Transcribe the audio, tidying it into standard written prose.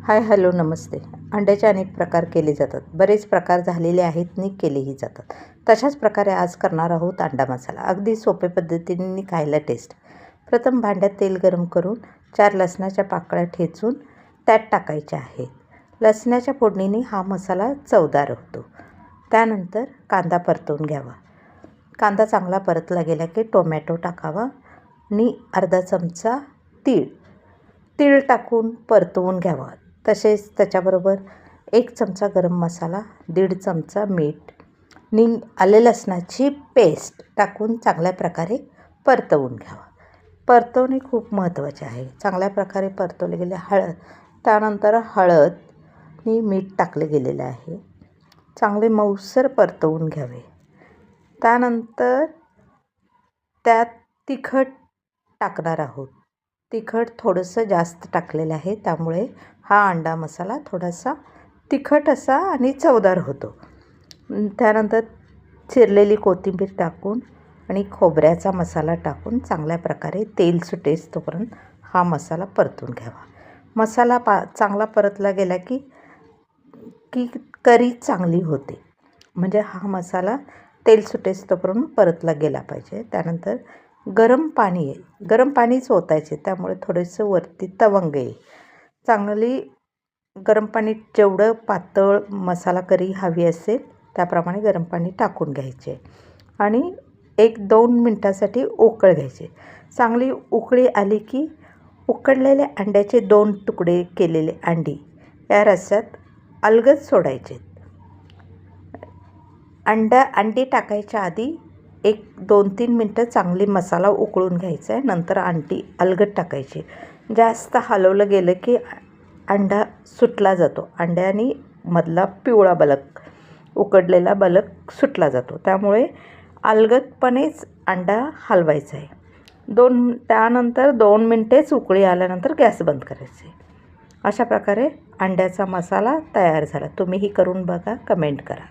Hi hello नमस्ते. अंड्याचे अनेक प्रकार केले जातात. बरेच प्रकार झालेले आहेत आणि केलेही जातात. तशाच प्रकारे आज करणार आहोत अंडा मसाला. अगदी सोप्या पद्धतीने खायला टेस्ट. प्रथम भांड्यात तेल गरम करून 4 लसणाच्या पाकळ्या ठेचून त्यात टाकायच्या आहेत. लसणाच्या फोडणीने हा मसाला चवदार होतो. त्यानंतर कांदा परतवून घ्यावा. कांदा चांगला परतला गेला की टोमॅटो टाकावा आणि अर्धा चमचा तीळ टाकून परतवून घ्यावा. तसेच त्याच्याबरोबर 1 चमचा गरम मसाला, 1.5 चमचा मीठ आणि आले लसणाची पेस्ट टाकून चांगल्या प्रकारे परतवून घ्यावा. परतवणे खूप महत्त्वाचे आहे. चांगल्या प्रकारे परतवले गेले त्यानंतर हळद आणि मीठ टाकले गेलेले आहे. चांगले मऊसर परतवून घ्यावे. त्यानंतर त्यात तिखट टाकणार आहोत. तिखट थोडंसं जास्त टाकलेलं आहे, त्यामुळे हा अंडा मसाला थोडासा तिखट असा आणि चवदार होतो. त्यानंतर चिरलेली कोथिंबीर टाकून आणि खोबऱ्याचा मसाला टाकून चांगल्या प्रकारे तेल सुटेस तोपर्यंत हा मसाला परतून घ्यावा. मसाला चांगला परतला गेला की करी चांगली होते. म्हणजे हा मसाला तेल सुटेस तोपर्यंत परतला गेला पाहिजे. त्यानंतर गरम पाणीच ओतायचे, त्यामुळे थोडंसं वरती तवंग येईल. चांगली गरम पाणी, जेवढं पातळ मसाला करी हवी असेल त्याप्रमाणे गरम पाणी टाकून घ्यायचे आणि 1-2 मिनटासाठी उकळ घ्यायचे. चांगली उकळी आली की उकडलेले अंड्याचे 2 तुकडे केलेले अंडी या रस्स्यात अलगद सोडायचे. अंडी टाकायच्या आधी 1-2-3 मिनटं चांगली मसाला उकळून घ्यायचा आहे. नंतर अंडी अलगद टाकायची. जास्त हलवलं गेलं की अंडा सुटला जातो. अंड्याने मधला पिवळा उकडलेला बलक सुटला जातो. त्यामुळे अलगदपणेच अंडा हलवायचा आहे. त्यानंतर 2 मिनटेच उकळी आल्यानंतर गॅस बंद करायचे. अशा प्रकारे अंड्याचा मसाला तयार झाला. तुम्हीही करून बघा, कमेंट करा.